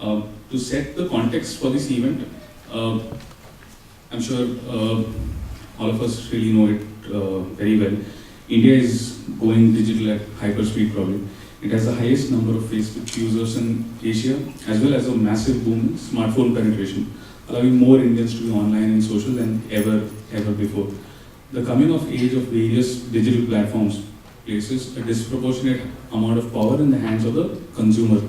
To set the context for this event, I'm sure all of us really know it very well. India is going digital at hyperspeed probably. It has the highest number of Facebook users in Asia, as well as a massive boom in smartphone penetration, allowing more Indians to be online and social than ever before. The coming of age of various digital platforms places a disproportionate amount of power in the hands of the consumer.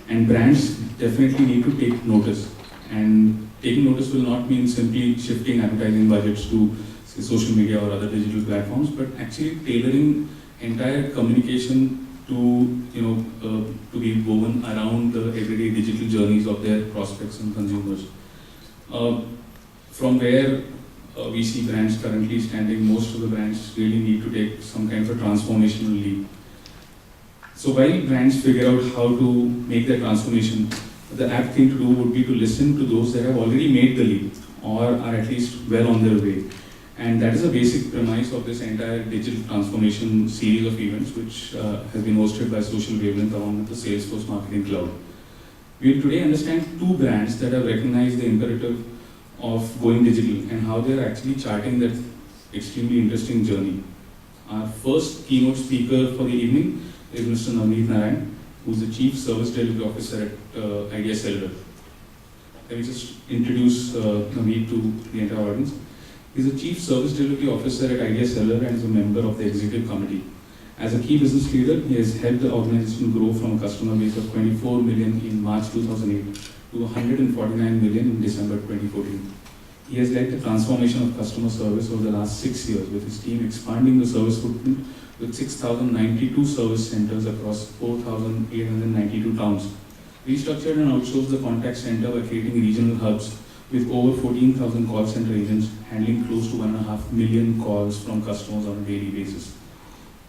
And brands definitely need to take notice. And taking notice will not mean simply shifting advertising budgets to say, social media or other digital platforms, but actually tailoring entire communication to to be woven around the everyday digital journeys of their prospects and consumers. From where we see brands currently standing, most of the brands really need to take some kind of a transformational leap. So while brands figure out how to make their transformation, the apt thing to do would be to listen to those that have already made the leap or are at least well on their way. And that is a basic premise of this entire digital transformation series of events, which has been hosted by Social Wavelength along with the Salesforce Marketing Cloud. We will today understand two brands that have recognized the imperative of going digital and how they are actually charting that extremely interesting journey. Our first keynote speaker for the evening is Mr. Navneet Narayan, who is the Chief Service Delivery Officer at Idea Cellular. Let me just introduce Navneet to the entire audience. He is the Chief Service Delivery Officer at Idea Cellular and is a member of the Executive Committee. As a key business leader, he has helped the organization grow from a customer base of 24 million in March 2008 to 149 million in December 2014. He has led the transformation of customer service over the last 6 years, with his team expanding the service footprint with 6,092 service centers across 4,892 towns. Restructured and outsourced the contact center by creating regional hubs with over 14,000 call center agents handling close to 1.5 million calls from customers on a daily basis.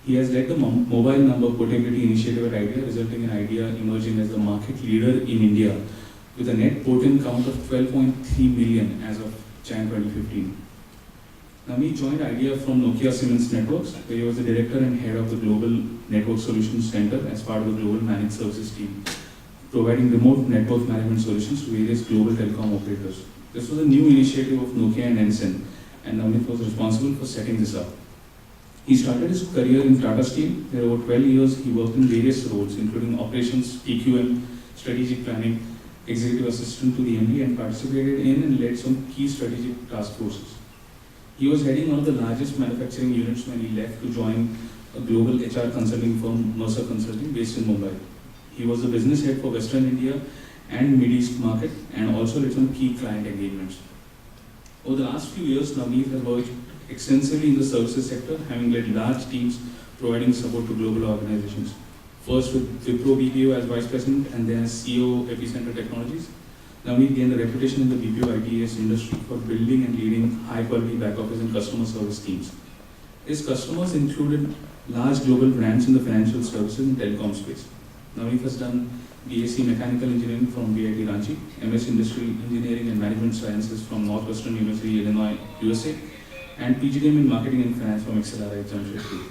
He has led the mobile number portability initiative at Idea, resulting in Idea emerging as the market leader in India with a net port in count of 12.3 million as of Jan 2015. Navneet joined Idea from Nokia Siemens Networks, where he was the director and head of the Global Network Solutions Center as part of the Global Managed Services team, providing remote network management solutions to various global telecom operators. This was a new initiative of Nokia and NSN, and Navneet was responsible for setting this up. He started his career in Tata Steel, where over 12 years he worked in various roles, including operations, TQM, strategic planning, executive assistant to the MD, and participated in and led some key strategic task forces. He was heading one of the largest manufacturing units when he left to join a global HR consulting firm, Mercer Consulting, based in Mumbai. He was the business head for Western India and Middle East market, and also led some key client engagements. Over the last few years, Navneet has worked extensively in the services sector, having led large teams providing support to global organizations. First with Wipro BPO as Vice President and then as CEO Epicenter Technologies. Navneet gained a reputation in the BPO ITES industry for building and leading high-quality back office and customer service teams. His customers included large global brands in the financial services and telecom space. Navneet has done BSc Mechanical Engineering from BIT Ranchi, MS Industrial Engineering and Management Sciences from Northwestern University, Illinois, USA, and PGDM in Marketing and Finance from XLRI, Jamshedpur.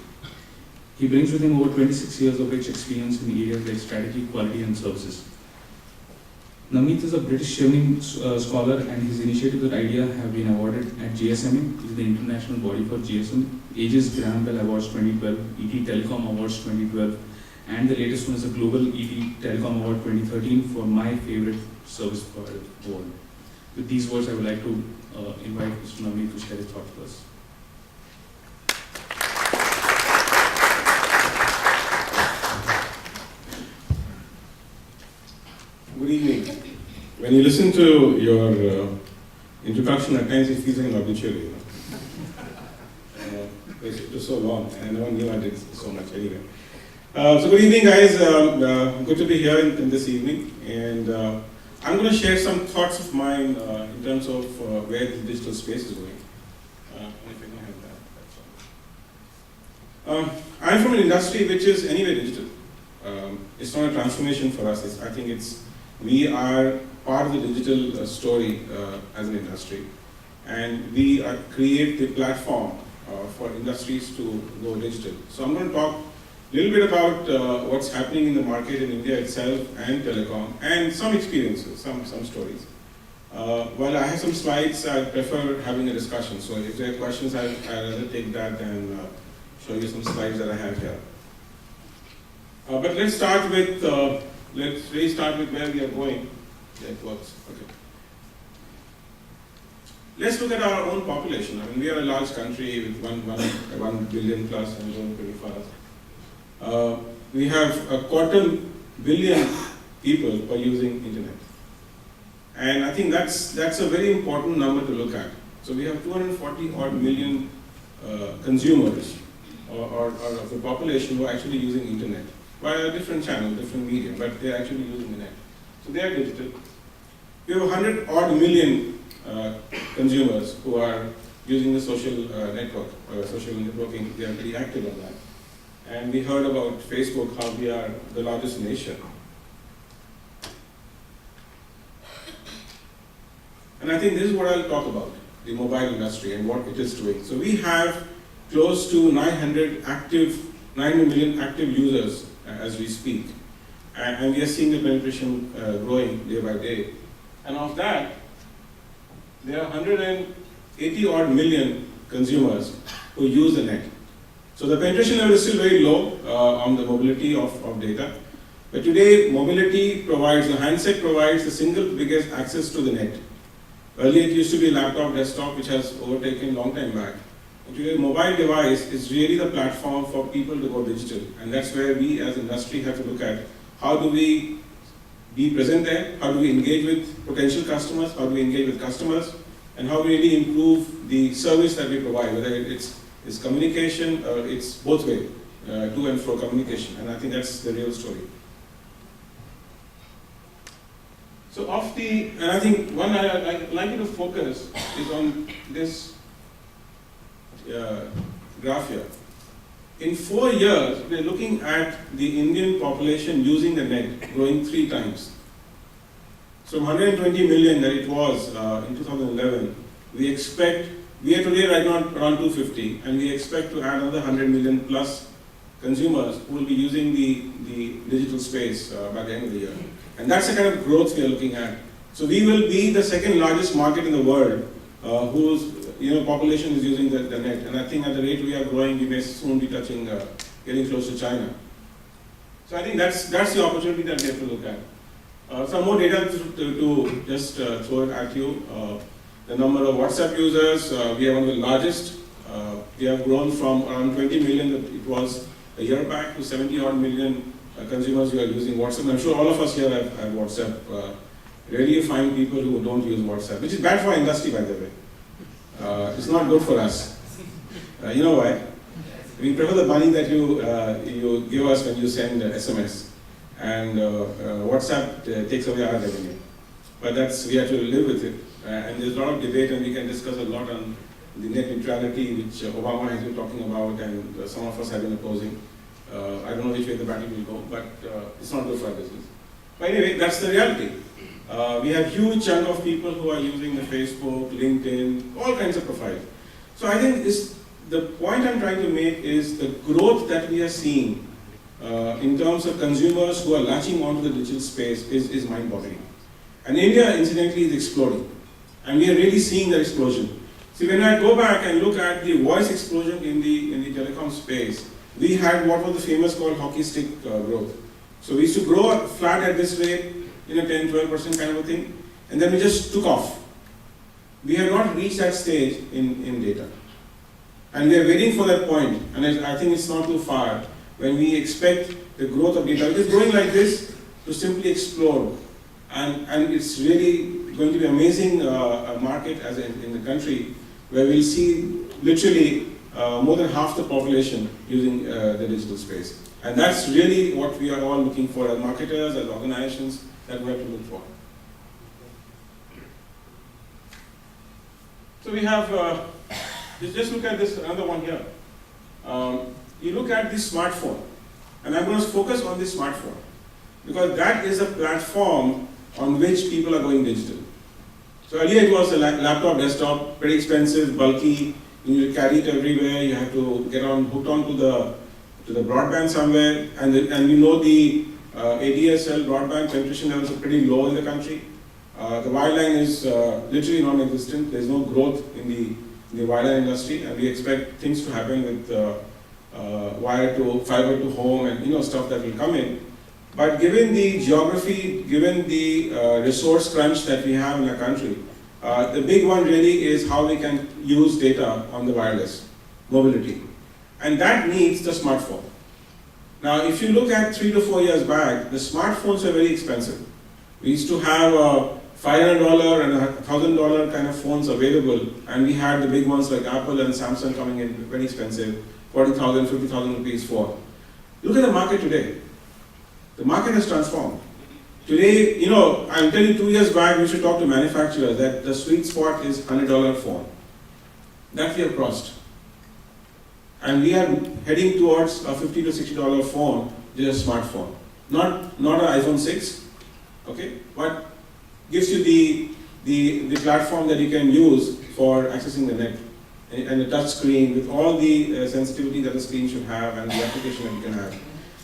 He brings with him over 26 years of rich experience in areas like strategy, quality, and services. Navneet is a British Chevening scholar, and his initiatives at Idea have been awarded at GSMA, which is the international body for GSM, Aegis Graham Bell Awards 2012, ET Telecom Awards 2012, and the latest one is the Global ET Telecom Award 2013 for my favorite service provider award. With these words, I would like to invite Mr. Navneet to share his thoughts with us. Good evening. When you listen to your introduction, at times it feels like an obituary. It's just so long, and no one knew I did so much anyway. So good evening, guys. Good to be here in this evening, and I'm going to share some thoughts of mine in terms of where the digital space is going. If I can have that, I'm from an industry which is anyway digital. It's not a transformation for us. I think we are part of the digital story as an industry, and we create the platform for industries to go digital. So I'm going to talk little bit about what's happening in the market in India itself and telecom, and some experiences, some stories. While I have some slides, I prefer having a discussion. So if there are questions, I'll rather take that and show you some slides that I have here. But let's start with, let's really start with where we are going. That works. Okay. Let's look at our own population. I mean, we are a large country with 1 billion plus and growing pretty fast. We have 250 million people who are using internet. And I think that's a very important number to look at. So we have 240 odd million consumers or of the population who are actually using internet via a different channel, different medium, but they're actually using the net. So they are digital. We have 100 odd million consumers who are using the social network, social networking. They are very active on that. And we heard about Facebook, how we are the largest nation. And I think this is what I'll talk about, the mobile industry and what it is doing. So we have close to 900 million active users as we speak. And we are seeing the penetration growing day by day. And of that, there are 180 odd million consumers who use the net. So the penetration level is still very low on the mobility of data. But today, mobility provides, the handset provides the single biggest access to the net. Earlier it used to be laptop, desktop, which has overtaken a long time back. And today, mobile device is really the platform for people to go digital. And that's where we as industry have to look at how do we be present there, how do we engage with potential customers, how do we engage with customers, and how we really improve the service that we provide, whether it's communication or it's both way, to and fro communication. And I think that's the real story. So and I think one I'd like you to focus is on this graph here. In 4 years, we're looking at the Indian population using the net growing 3 times. So 120 million that it was in 2011, we are today right now around 250, and we expect to add another 100 million plus consumers who will be using the digital space by the end of the year. And that's the kind of growth we are looking at. So we will be the second largest market in the world whose population is using the net. And I think at the rate we are growing, we may soon be touching, getting close to China. So I think that's the opportunity that we have to look at. Some more data to just throw it at you. The number of WhatsApp users, we are one of the largest. We have grown from around 20 million that it was a year back to 70 odd million consumers who are using WhatsApp. I'm sure all of us here have WhatsApp. Rarely you find people who don't use WhatsApp, which is bad for our industry, by the way. It's not good for us. You know why? We prefer the money that you give us when you send SMS. And WhatsApp takes away our revenue. But we have to live with it. And there's a lot of debate, and we can discuss a lot on the net neutrality, which Obama has been talking about, and some of us have been opposing. I don't know which way the battle will go, but it's not good for our business. But anyway, that's the reality. We have huge chunk of people who are using the Facebook, LinkedIn, all kinds of profiles. So I think the point I'm trying to make is the growth that we are seeing in terms of consumers who are latching onto the digital space is mind-boggling. And India, incidentally, is exploding. And we are really seeing that explosion. See, when I go back and look at the voice explosion in the telecom space, we had what was the famous called hockey stick growth. So we used to grow flat at this rate, 10-12% kind of a thing, and then we just took off. We have not reached that stage in data. And we are waiting for that point, and I think it's not too far, when we expect the growth of data. It is growing like this to simply explode. And it's really going to be amazing market as in the country, where we'll see literally more than half the population using the digital space. And that's really what we are all looking for as marketers, as organizations, that we have to look for. So we have, just look at this, another one here. You look at the smartphone, and I'm going to focus on the smartphone, because that is a platform on which people are going digital. So earlier it was a laptop, desktop, very expensive, bulky, you need to carry it everywhere, you have to get hooked onto the to the broadband somewhere, and we know the ADSL broadband penetration levels are pretty low in the country. The wireline is literally non-existent. There's no growth in the wireline industry, and we expect things to happen with wire to fiber to home and stuff that will come in. But given the geography, given the resource crunch that we have in our country, the big one really is how we can use data on the wireless mobility, and that needs the smartphone. Now, if you look at 3 to 4 years back, the smartphones were very expensive. We used to have $500 and $1,000 kind of phones available, and we had the big ones like Apple and Samsung coming in very expensive, 40,000, 50,000 rupees for. Look at the market today. The market has transformed. Today, I'm telling you, 2 years back, we should talk to manufacturers that the sweet spot is $100 phone. That we have crossed. And we are heading towards a $50 to $60 phone, just a smartphone. Not an iPhone 6, okay, but gives you the platform that you can use for accessing the net, and a touch screen with all the sensitivity that the screen should have and the application that you can have.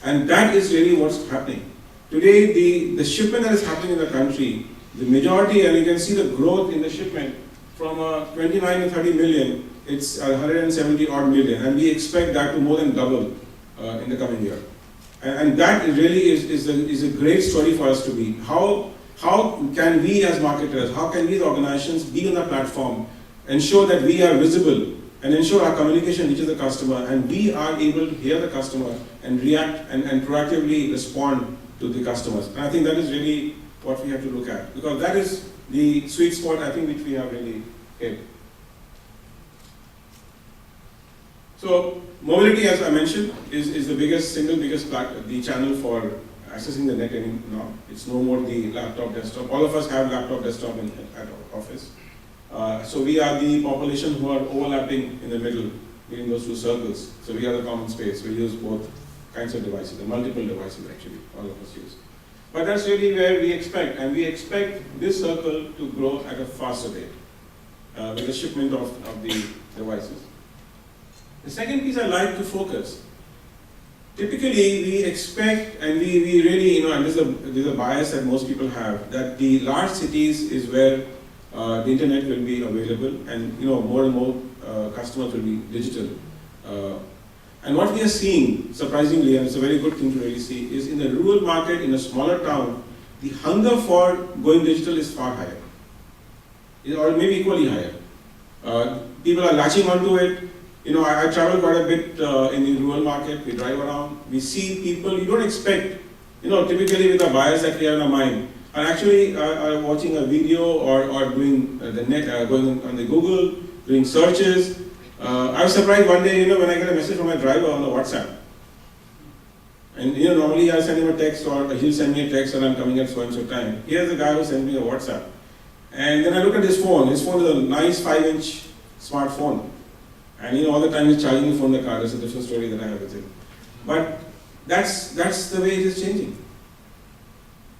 And that is really what's happening. Today, the shipment that is happening in the country, the majority, and you can see the growth in the shipment from 29 to 30 million, it's 170 odd million, and we expect that to more than double in the coming year. And that really is a great story for us to be. How can we as marketers, how can we as organizations be on the platform, ensure that we are visible, and ensure our communication reaches the customer, and we are able to hear the customer and react and proactively respond to the customers. And I think that is really what we have to look at, because that is the sweet spot, I think, which we have really hit. So mobility, as I mentioned, is the single biggest the channel for accessing the net now. It's no more the laptop, desktop. All of us have laptop, desktop at our office. So we are the population who are overlapping in the middle, between those two circles. So we are the common space. We use both kinds of devices, and multiple devices actually, all of us use. But that's really where we expect, and we expect this circle to grow at a faster rate with the shipment of the devices. The second piece I like to focus. Typically, we expect, and we really, and this is a bias that most people have, that the large cities is where the internet will be available, and more and more customers will be digital. And what we are seeing, surprisingly, and it's a very good thing to really see, is in the rural market, in a smaller town, the hunger for going digital is far higher, or maybe equally higher. People are latching onto it. I travel quite a bit in the rural market. We drive around. We see people you don't expect, typically with the bias that we have in our mind, are actually watching a video or doing the net, going on the Google, doing searches. I was surprised one day, when I get a message from my driver on the WhatsApp. And normally I send him a text, or he'll send me a text and I'm coming at so and so time. Here's the guy who sent me a WhatsApp. And then I look at his phone. His phone is a nice 5-inch smartphone. And all the time he's charging the phone in the car. That's a different story that I have with him. But that's the way it is changing.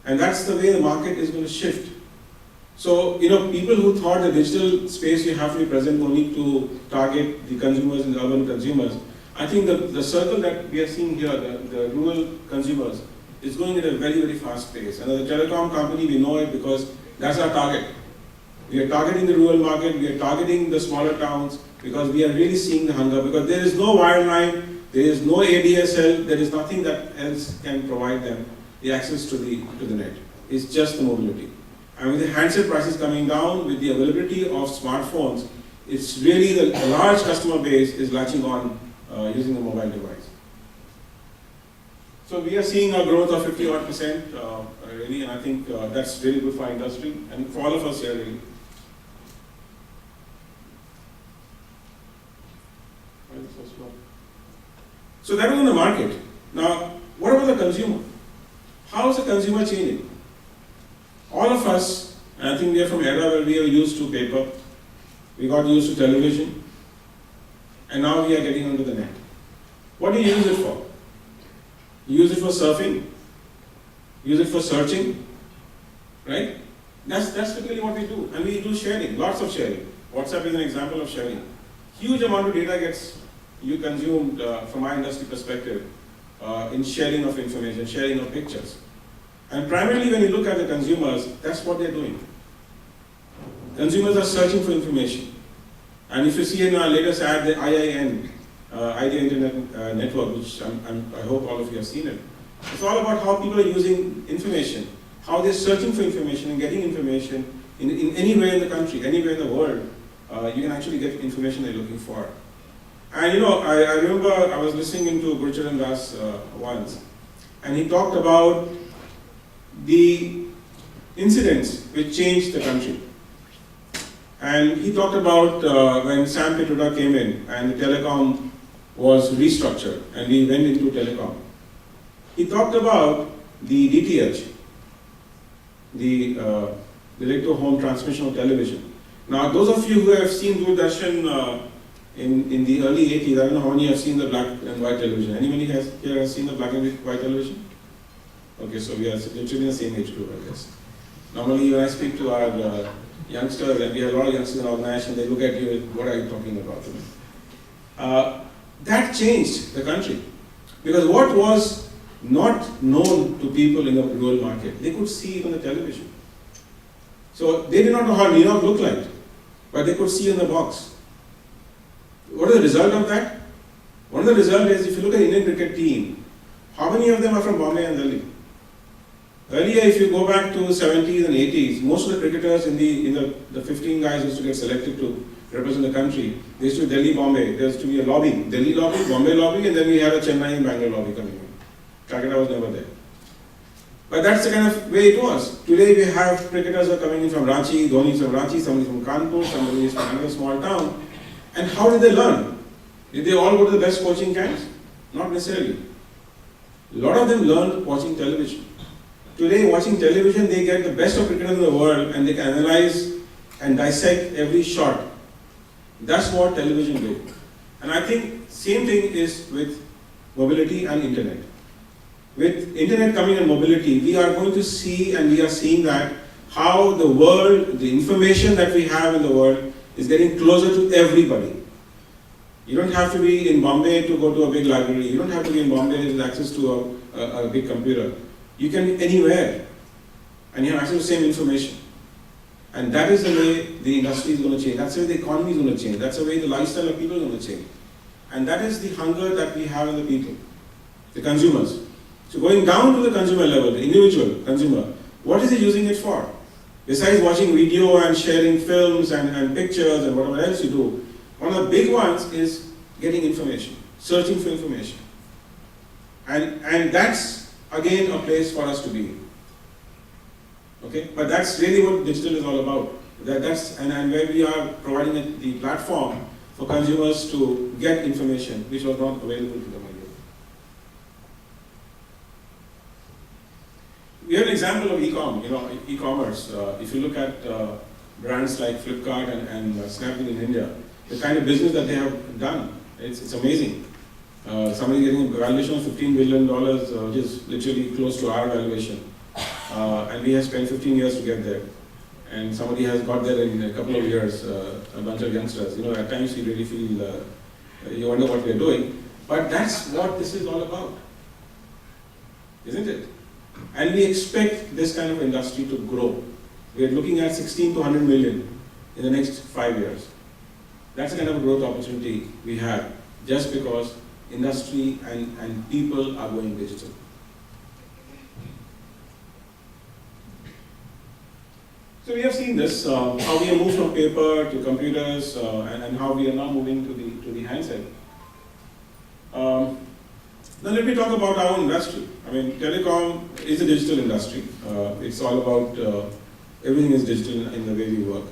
And that's the way the market is going to shift. So, people who thought the digital space you have to be present only to target the consumers and the urban consumers, I think the circle that we are seeing here, the rural consumers, is going at a very, very fast pace. And as a telecom company, we know it because that's our target. We are targeting the rural market, we are targeting the smaller towns, because we are really seeing the hunger, because there is no wireline, there is no ADSL, there is nothing that else can provide them the access to the net. It's just the mobility. And with the handset prices coming down, with the availability of smartphones, it's really the large customer base is latching on using the mobile device. So we are seeing a growth of 50% really, and I think that's really good for our industry and for all of us here really. So that was on the market. Now, what about the consumer? How is the consumer changing? All of us, and I think we are from era where we are used to paper, we got used to television, and now we are getting onto the net. What do you use it for? You use it for surfing, use it for searching, right? That's typically what we do, and we do sharing, lots of sharing. WhatsApp is an example of sharing. Huge amount of data gets you consumed, from my industry perspective, in sharing of information, sharing of pictures. And primarily when you look at the consumers, that's what they're doing. Consumers are searching for information. And if you see in our latest ad, the IIN, Idea Internet Network, which I hope all of you have seen it, it's all about how people are using information, how they're searching for information and getting information in anywhere in the country, anywhere in the world. You can actually get information they're looking for. And you know, I remember I was listening to Gurcharan Das once, and he talked about the incidents which changed the country. And he talked about when Sam Pitroda came in and the telecom was restructured and we went into telecom. He talked about the DTH, the direct-to-home transmission of television. Now, those of you who have seen Doordarshan in the early 80s, I don't know how many have seen the black and white television. Anybody here has seen the black and white television? Okay, so we are literally in the same age group, I guess. Normally, when I speak to our youngsters, and we have a lot of youngsters in our organization, they look at you, what are you talking about? That changed the country. Because what was not known to people in the rural market, they could see it on the television. So they did not know how New York looked like, but they could see in the box. What is the result of that? One of the results is, if you look at the Indian cricket team, how many of them are from Bombay and Delhi? Earlier, if you go back to 70s and 80s, most of the cricketers in the 15 guys used to get selected to represent the country. They used to be Delhi, Bombay. There used to be a lobby, Delhi lobby, Bombay lobby, and then we had a Chennai and Bangalore lobby coming in. Calcutta was never there. But that's the kind of way it was. Today we have cricketers who are coming in from Ranchi, Dhoni is from Ranchi, somebody from Kanpur, somebody is from another small town. And how did they learn? Did they all go to the best coaching camps? Not necessarily. A lot of them learned watching television. Today, watching television, they get the best of cricketers in the world and they can analyze and dissect every shot. That's what television did. And I think same thing is with mobility and internet. With internet coming and mobility, we are going to see, and we are seeing that, how the world, the information that we have in the world is getting closer to everybody. You don't have to be in Bombay to go to a big library. You don't have to be in Bombay with access to a big computer. You can be anywhere and you have access to the same information. And that is the way the industry is going to change. That's the way the economy is going to change. That's the way the lifestyle of people is going to change. And that is the hunger that we have in the people, the consumers. So going down to the consumer level, the individual consumer, what is he using it for? Besides watching video and sharing films and pictures and whatever else you do, one of the big ones is getting information, searching for information. And that's, again, a place for us to be. Okay? But that's really what digital is all about. And where we are providing the platform for consumers to get information which was not available to them earlier. We have an example of e-commerce. If you look at brands like Flipkart and Snapdeal in India, the kind of business that they have done, it's amazing. Somebody getting a valuation of $15 billion, which is literally close to our valuation. And we have spent 15 years to get there. And somebody has got there in a couple of years, a bunch of youngsters. At times you really feel, you wonder what we're doing. But that's what this is all about, isn't it? And we expect this kind of industry to grow. We're looking at 16 to 100 million in the next 5 years. That's the kind of growth opportunity we have, just because industry and people are going digital. So we have seen this, how we have moved from paper to computers, and how we are now moving to the handset. Now let me talk about our industry. I mean, telecom is a digital industry. It's all about, everything is digital in the way we work.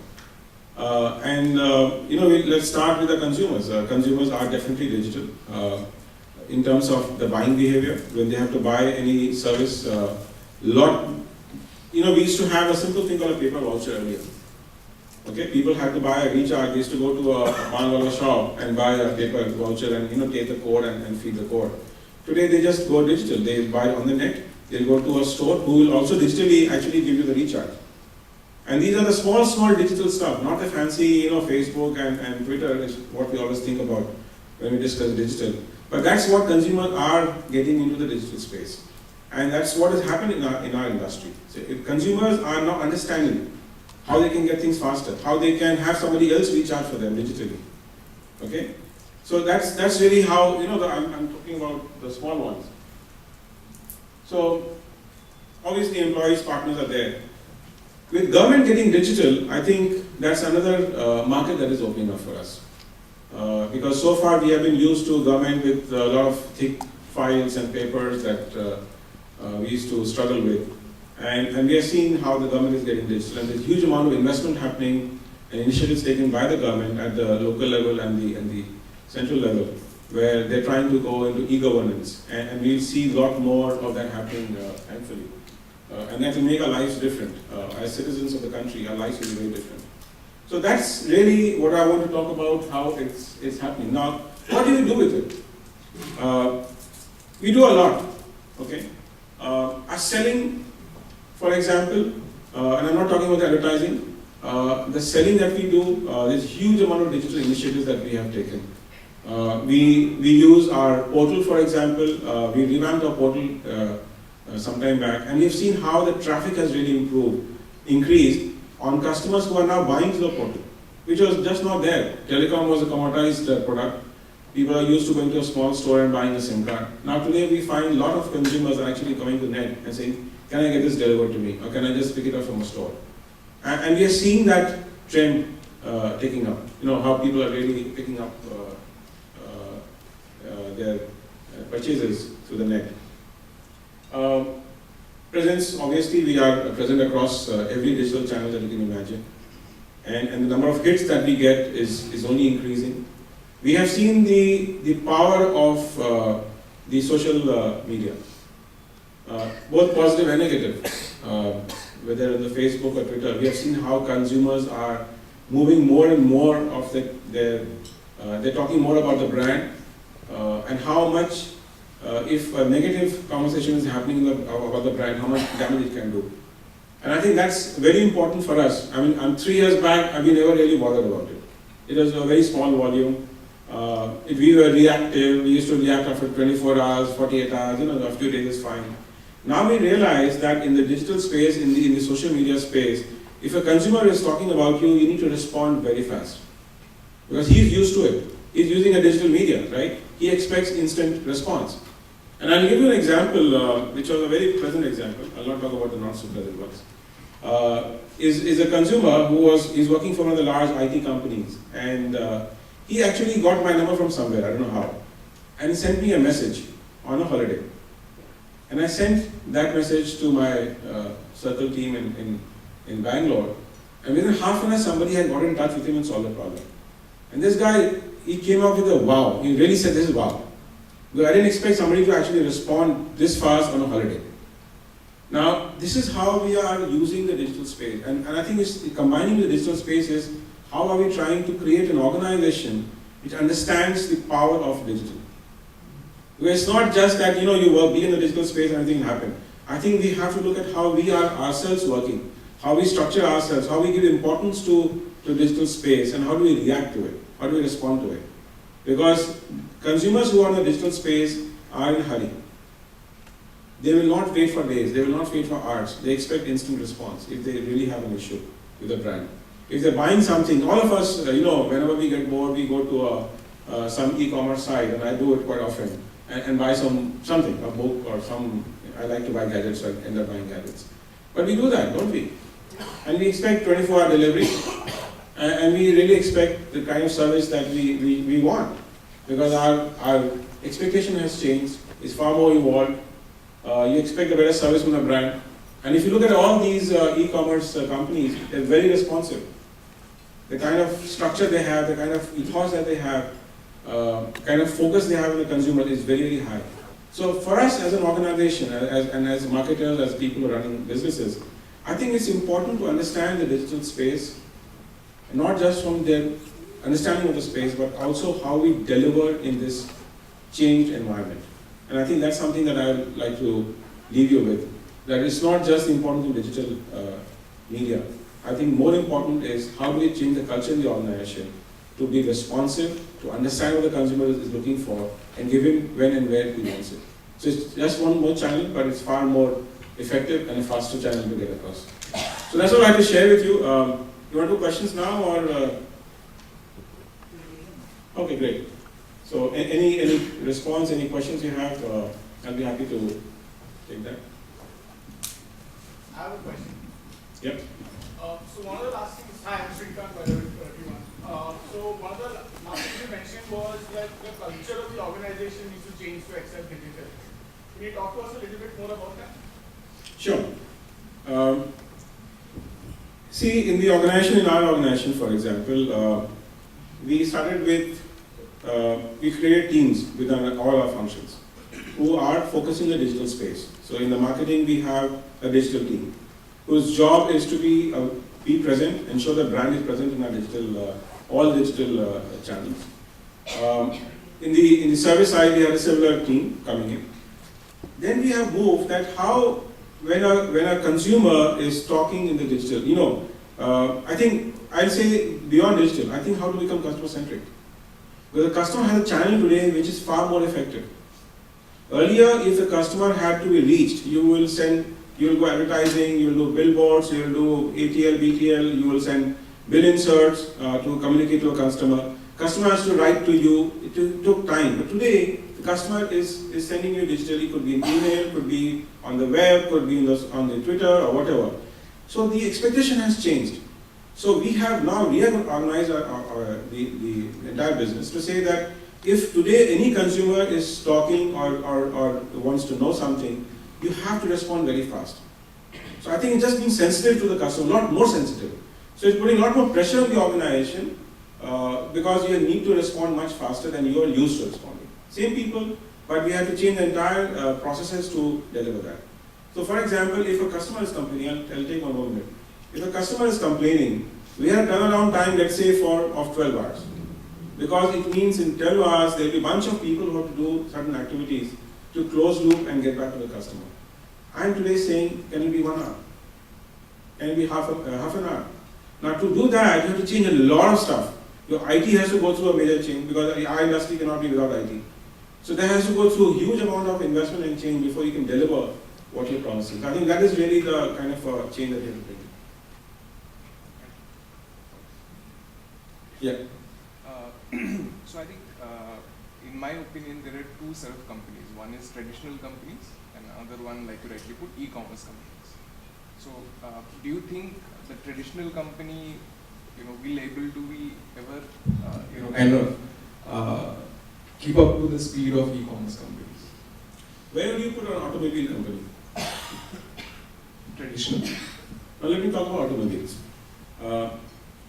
Let's start with the consumers. Consumers are definitely digital in terms of the buying behavior. When they have to buy any service, we used to have a simple thing called a paper voucher earlier. Okay, people had to buy a recharge. They used to go to a Panwala shop and buy a paper voucher and take the code and feed the code. Today they just go digital. They buy on the net. They'll go to a store who will also digitally actually give you the recharge. And these are the small digital stuff, not the fancy, Facebook and Twitter is what we always think about. when we discuss digital. But that's what consumers are getting into the digital space. And that's what has happened in our industry. So if consumers are now understanding how they can get things faster, how they can have somebody else reach out for them digitally. Okay? So that's really how, I'm talking about the small ones. So obviously employees, partners are there. With government getting digital, I think that's another market that is opening up for us. Because so far we have been used to government with a lot of thick files and papers that we used to struggle with. And we are seeing how the government is getting digital, and there's a huge amount of investment happening and initiatives taken by the government at the local level and the central level, where they're trying to go into e-governance, and we'll see a lot more of that happening, thankfully. And that will make our lives different. As citizens of the country, our lives will be very different. So that's really what I want to talk about, how it's happening. Now, what do we do with it? We do a lot, okay? Our selling, for example, and I'm not talking about advertising, the selling that we do, there's a huge amount of digital initiatives that we have taken. We use our portal, for example. We revamped our portal some time back, and we've seen how the traffic has really increased on customers who are now buying through the portal, which was just not there. Telecom was a commoditized product. People are used to going to a small store and buying a SIM card. Now today we find a lot of consumers are actually coming to net and saying, can I get this delivered to me, or can I just pick it up from a store? And we are seeing that trend taking up. How people are really picking up their purchases through the net. Presence, obviously we are present across every digital channel that you can imagine. And the number of hits that we get is only increasing. We have seen the power of the social media, both positive and negative. Whether on the Facebook or Twitter, we have seen how consumers are moving more and more of they're talking more about the brand, and how much, if a negative conversation is happening about the brand, how much damage it can do. And I think that's very important for us. I mean, 3 years back, we never really bothered about it. It was a very small volume. If we were reactive, we used to react after 24 hours, 48 hours, a few days is fine. Now we realize that in the digital space, in the social media space, if a consumer is talking about you, you need to respond very fast. Because he's used to it. He's using a digital media, right? He expects instant response. And I'll give you an example, which was a very pleasant example. I'll not talk about the not so pleasant ones. Is a consumer is working for one of the large IT companies, and he actually got my number from somewhere, I don't know how, and he sent me a message on a holiday. And I sent that message to my circle team in Bangalore, and within half an hour somebody had got in touch with him and solved the problem. And this guy, he came up with a wow. He really said, this is wow. Because I didn't expect somebody to actually respond this fast on a holiday. Now, this is how we are using the digital space. And I think it's combining the digital space is how are we trying to create an organization which understands the power of digital. Because it's not just that, you be in the digital space and everything will happen. I think we have to look at how we are ourselves working, how we structure ourselves, how we give importance to digital space, and how do we react to it, how do we respond to it. Because consumers who are in the digital space are in a hurry. They will not wait for days, they will not wait for hours. They expect instant response if they really have an issue with the brand. If they're buying something, all of us, whenever we get bored, we go to some e-commerce site, and I do it quite often, and buy something, a book or I like to buy gadgets, so I end up buying gadgets. But we do that, don't we? And we expect 24-hour delivery, and we really expect the kind of service that we want, because our expectation has changed, it's far more evolved. You expect a better service from the brand. And if you look at all these e-commerce companies, they're very responsive. The kind of structure they have, the kind of ethos that they have, kind of focus they have on the consumer is very, very high. So for us as an organization, and as marketers, as people who are running businesses, I think it's important to understand the digital space, not just from their understanding of the space, but also how we deliver in this changed environment. And I think that's something that I would like to leave you with, that it's not just important in digital media. I think more important is how do we change the culture in the organization to be responsive, to understand what the consumer is looking for, and give him when and where he wants it. So it's just one more channel, but it's far more effective and a faster channel to get across. So that's what I had to share with you. You want to do questions now, or? Okay, great. So any response, any questions you have, I'll be happy to take that. I have a question. Yep. So one of the last things, hi, I'm Shrikant, by the way, for everyone. So one of the last things you mentioned was that the culture of the organization needs to change to accept digital. Can you talk to us a little bit more about that? Sure. See, in our organization, for example, we started with, we created teams within all our functions who are focusing on the digital space. So in the marketing, we have a digital team whose job is to be present, ensure the brand is present in our digital, all digital channels. In the service side, we have a similar team coming in. Then we have moved that how, when a consumer is talking in the digital, I think I'll say beyond digital, I think how to become customer centric. Because the customer has a channel today which is far more effective. Earlier, if the customer had to be reached, you will go advertising, you will do billboards, you will do ATL, BTL, you will send bill inserts to communicate to a customer. Customer has to write to you, it took time. But today, the customer is sending you digitally, could be an email, could be on the web, could be on the Twitter or whatever. So the expectation has changed. So we have now reorganized the entire business to say that if today any consumer is talking or wants to know something, you have to respond very fast. So I think it's just being sensitive to the customer, a lot more sensitive. So it's putting a lot more pressure on the organization because you need to respond much faster than you are used to responding. Same people, but we have to change the entire processes to deliver that. So for example, if a customer is complaining, I'll take one more minute. If a customer is complaining, we have turnaround time, let's say, of 12 hours. Because it means in 12 hours, there will be a bunch of people who have to do certain activities to close loop and get back to the customer. I am today saying, can it be 1 hour? Can it be half an hour? Now to do that, you have to change a lot of stuff. Your IT has to go through a major change because our industry cannot be without IT. So there has to go through a huge amount of investment and change before you can deliver what you're promising. I think that is really the kind of change that you have to bring. Yeah. So I think, in my opinion, there are two set of companies. One is traditional companies, and another one, like you rightly put, e-commerce companies. So, do you think the traditional company, will able to be ever, kind of keep up to the speed of e-commerce companies? Where would you put an automobile company? Traditional. Now let me talk about automobiles.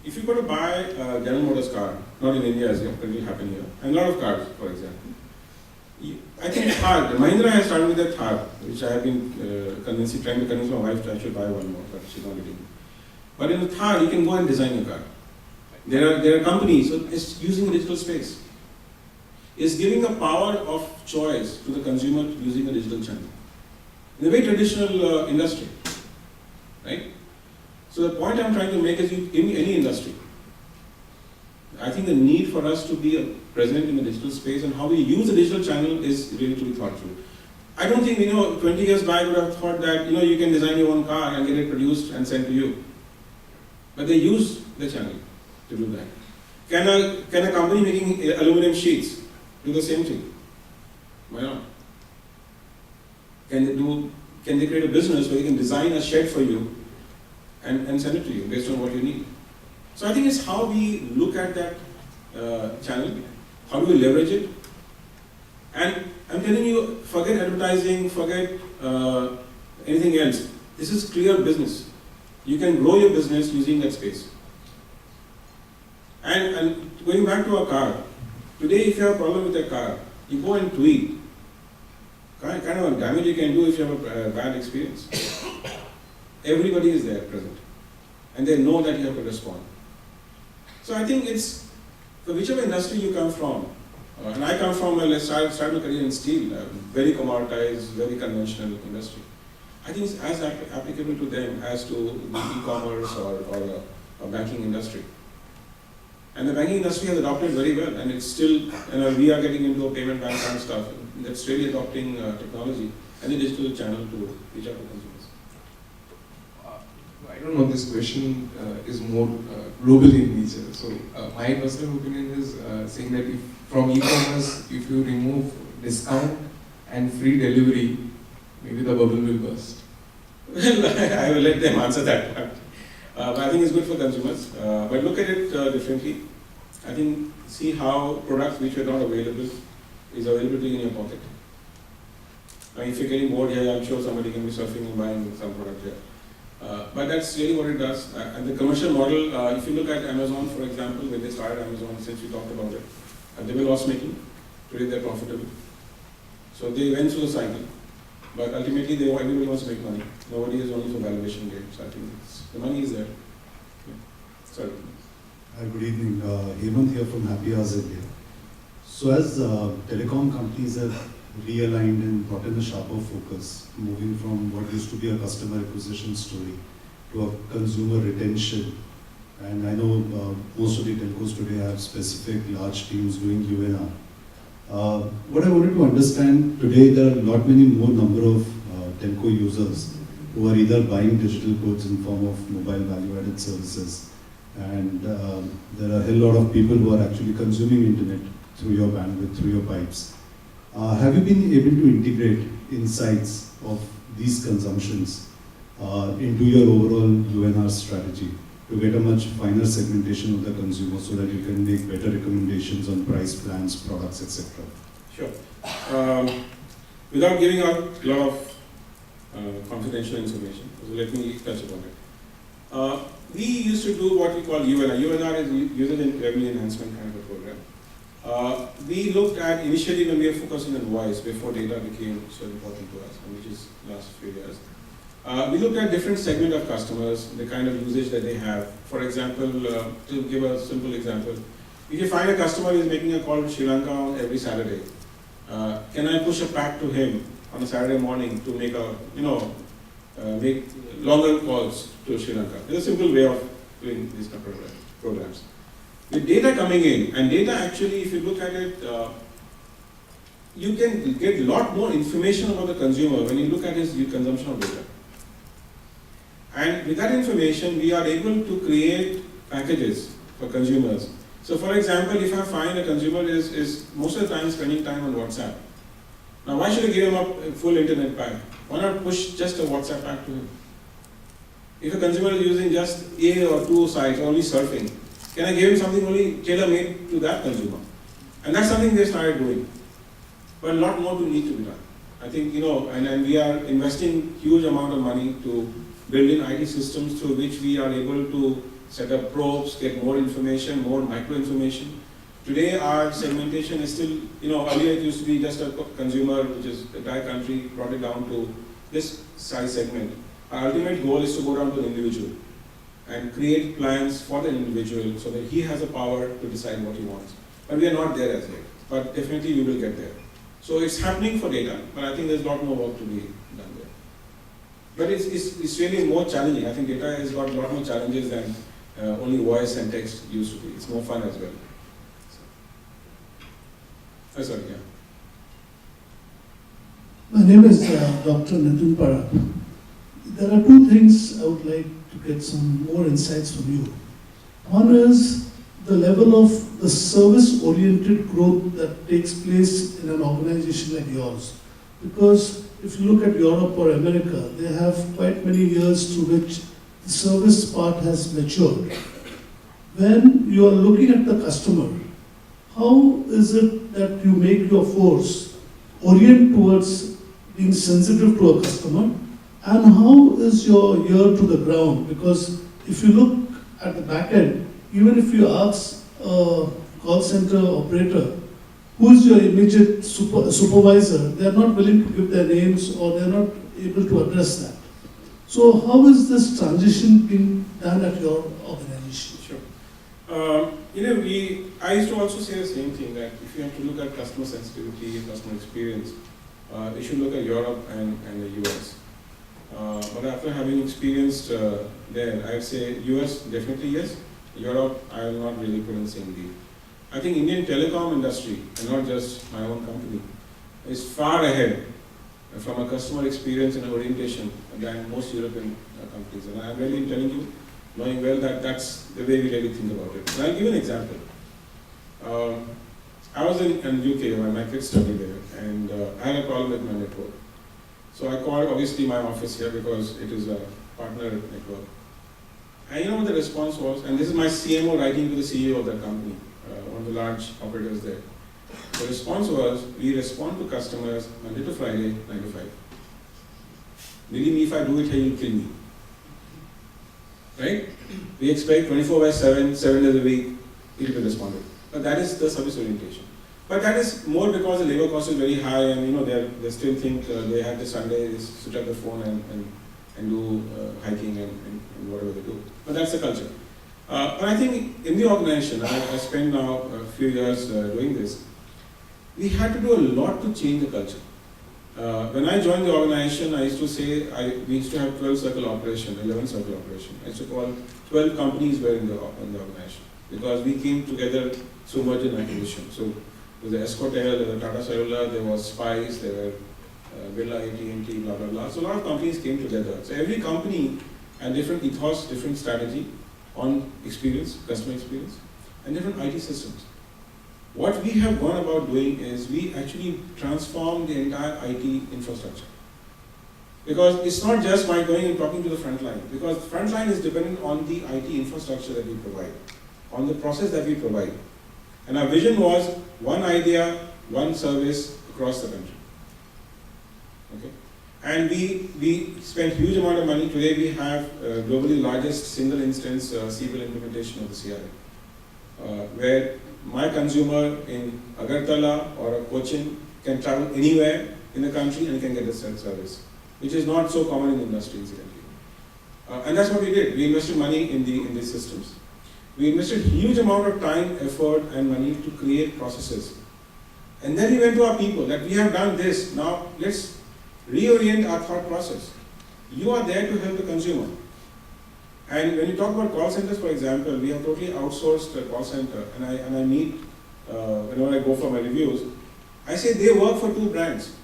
If you go to buy a General Motors car, not in India as it will happen here, and a lot of cars, for example, I think Thar, Mahindra has started with the Thar, which I have been trying to convince my wife to actually buy one more, but she's not getting it. But in the Thar, you can go and design your car. There are companies, so it's using the digital space. It's giving a power of choice to the consumer using a digital channel. In a very traditional industry, right? So the point I'm trying to make is in any industry, I think the need for us to be present in the digital space and how we use the digital channel is really to be thought through. I don't think 20 years back would have thought that you can design your own car and get it produced and sent to you. But they use the channel to do that. Can a company making aluminum sheets do the same thing? Why not? Can they create a business where they can design a shed for you and send it to you based on what you need? So I think it's how we look at that channel, how do we leverage it? And I'm telling you, forget advertising, forget anything else. This is clear business. You can grow your business using that space. And going back to a car, today if you have a problem with a car, you go and tweet. Kind of damage you can do if you have a bad experience. Everybody is there present. And they know that you have to respond. So I think it's, for whichever industry you come from, and I come from, I started my career in steel, very commoditized, very conventional industry. I think it's as applicable to them as to the e-commerce or a banking industry. And the banking industry has adopted very well, and it's still, we are getting into a payment bank kind of stuff. That's really adopting technology and the digital channel to reach out to consumers. I don't know, this question is more globally in nature. So my personal opinion is saying that if from e-commerce, if you remove discount and free delivery, maybe the bubble will burst. Well, I will let them answer that part. But I think it's good for consumers. But look at it differently. I think see how products which were not available is available to you in your pocket. I mean, if you're getting bored here, I'm sure somebody can be surfing and buying some product here. But that's really what it does. And the commercial model, if you look at Amazon, for example, when they started Amazon, since we talked about it, they were loss making. Today they're profitable. So they went through the cycle. But ultimately, everybody wants to make money. Nobody is only for valuation games. So I think the money is there. Yeah. Sorry. Good evening. Hemant here from Happy Hours India. So as telecom companies have realigned and brought in a sharper focus, moving from what used to be a customer acquisition story to a consumer retention. And I know most of the telcos today have specific large teams doing UNR. What I wanted to understand today, there are a lot many more number of telco users who are either buying digital goods in form of mobile value-added services, and there are a lot of people who are actually consuming internet through your bandwidth, through your pipes. Have you been able to integrate insights of these consumptions into your overall UNR strategy to get a much finer segmentation of the consumer so that you can make better recommendations on price plans, products, etc.? Sure. Without giving out a lot of confidential information, so let me touch upon it. We used to do what we call UNR. UNR is User Revenue Enhancement kind of a program. We looked at, initially when we were focusing on voice before data became so important to us, and which is last few years. We looked at different segment of customers, the kind of usage that they have. For example, to give a simple example, if you find a customer who is making a call to Sri Lanka every Saturday, can I push a pack to him on a Saturday morning to make make longer calls to Sri Lanka? It's a simple way of doing these kind of programs. With data coming in, and data actually, if you look at it, you can get a lot more information about the consumer when you look at his consumption of data. And with that information, we are able to create packages for consumers. So for example, if I find a consumer is most of the time spending time on WhatsApp, now why should I give him a full internet pack? Why not push just a WhatsApp pack to him? If a consumer is using just A or 2 sites, only surfing, can I give him something only tailor-made to that consumer? And that's something they started doing. But a lot more to need to be done. I think, and we are investing huge amount of money to build in IT systems through which we are able to set up probes, get more information, more micro information. Today our segmentation is still, earlier it used to be just a consumer, which is the entire country, brought it down to this size segment. Our ultimate goal is to go down to an individual and create plans for the individual so that he has the power to decide what he wants. But we are not there as yet, but definitely we will get there. So it's happening for data, but I think there's a lot more work to be done there. But it's really more challenging. I think data has got a lot more challenges than only voice and text used to be. It's more fun as well. Sorry, yeah. My name is Dr. Nitin Parak. There are two things I would like to get some more insights from you. One is the level of the service-oriented growth that takes place in an organization like yours. Because if you look at Europe or America, they have quite many years through which the service part has matured. When you are looking at the customer, how is it that you make your force orient towards being sensitive to a customer? And how is your ear to the ground? Because if you look at the back end, even if you ask a call center operator, who is your immediate supervisor, they are not willing to give their names or they are not able to address that. So how is this transition being done at your organization? Sure. I used to also say the same thing, that if you have to look at customer sensitivity, customer experience, you should look at Europe and the US. But after having experienced there, I'd say US definitely yes, Europe, I will not really put in the same league. I think Indian telecom industry, and not just my own company, is far ahead from a customer experience and orientation than most European companies. And I'm really telling you, knowing well that that's the way we really think about it. And I'll give you an example. I was in UK when my kids studied there, and I had a problem with my network. So I called obviously my office here because it is a partner network. And you know what the response was? And this is my CMO writing to the CEO of that company, one of the large operators there. The response was, we respond to customers Monday to Friday, 9 to 5. Believe me, if I do it here, you'll kill me. Right? We expect 24/7, 7 days a week, it will be responded. But that is the service orientation. But that is more because the labor cost is very high, and you know they still think they have the Sunday, they switch up the phone and do hiking and whatever they do. But that's the culture. But I think in the organization, I spent now a few years doing this, we had to do a lot to change the culture. When I joined the organization, I used to say, we used to have 12 circle operation, 11 circle operation. I used to call 12 companies were in the organization because we came together through merger and acquisition. So there was the Escotel, there was Tata Cellular, there was Spice, there were Birla, AT&T, blah, blah, blah. So a lot of companies came together. So every company had different ethos, different strategy on experience, customer experience, and different IT systems. What we have gone about doing is we actually transform the entire IT infrastructure. Because it's not just by going and talking to the front line, because the front line is dependent on the IT infrastructure that we provide, on the process that we provide. And our vision was one idea, one service across the country. Okay? And we spent huge amount of money. Today we have globally largest single instance CBL implementation of the CRM, where my consumer in Agartala or Cochin can travel anywhere in the country and can get the service, which is not so common in the industry, incidentally. And that's what we did. We invested money in these systems. We invested huge amount of time, effort, and money to create processes. And then we went to our people that we have done this. Now let's reorient our thought process. You are there to help the consumer. And when you talk about call centers, for example, we have totally outsourced a call center, and I meet, whenever I go for my reviews, I say they work for two brands.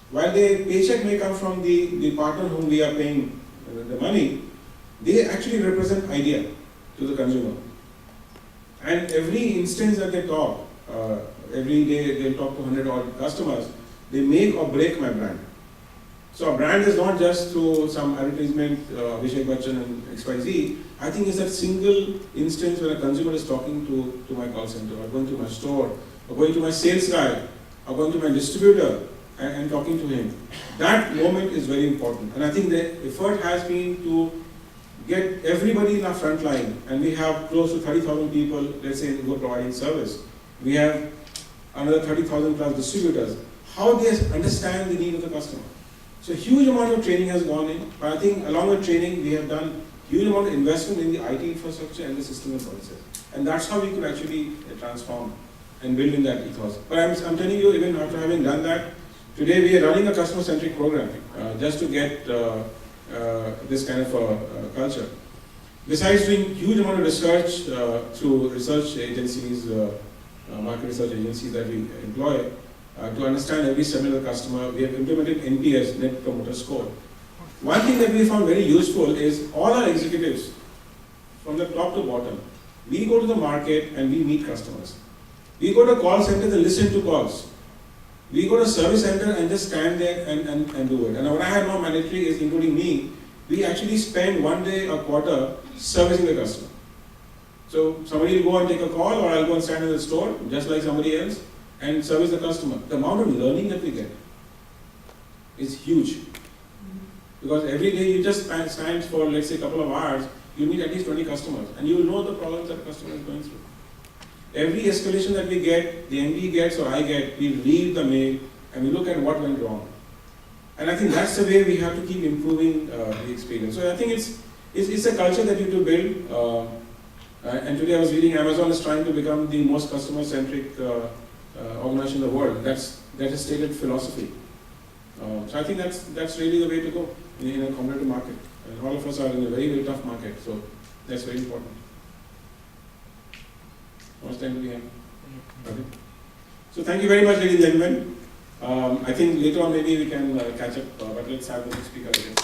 While their paycheck may come from the partner whom we are paying the money, they actually represent idea to the consumer. And every instance that they talk, every day they'll talk to 100 odd customers, they make or break my brand. So a brand is not just through some advertisement, Abhishek Bachchan and XYZ. I think it's that single instance when a consumer is talking to my call center, or going to my store, or going to my sales guy, or going to my distributor and talking to him. That moment is very important. And I think the effort has been to get everybody in our front line, and we have close to 30,000 people, let's say, who are providing service. We have another 30,000 plus distributors. How they understand the need of the customer. So huge amount of training has gone in, but I think along with training, we have done huge amount of investment in the IT infrastructure and the system and processes. And that's how we could actually transform and build in that ethos. But I'm telling you, even after having done that, today we are running a customer-centric program just to get this kind of culture. Besides doing huge amount of research through research agencies, market research agencies that we employ, to understand every similar customer, we have implemented NPS, Net Promoter Score. One thing that we found very useful is all our executives, from the top to bottom, we go to the market and we meet customers. We go to call centers and listen to calls. We go to service center and just stand there and do it. And what I have now mandatory is, including me, we actually spend one day a quarter servicing the customer. So somebody will go and take a call, or I'll go and stand in the store, just like somebody else, and service the customer. The amount of learning that we get is huge. Because every day you just stand for, let's say, a couple of hours, you meet at least 20 customers, and you will know the problems that the customer is going through. Every escalation that we get, the MD gets or I get, we read the mail and we look at what went wrong. And I think that's the way we have to keep improving the experience. So I think it's a culture that you have to build. And today I was reading Amazon is trying to become the most customer-centric organization in the world. That is stated philosophy. So I think that's really the way to go in a competitive market. And all of us are in a very, very tough market. So that's very important. How much time do we have? Okay. So thank you very much, ladies and gentlemen. I think later on maybe we can catch up, but let's have the next speaker again.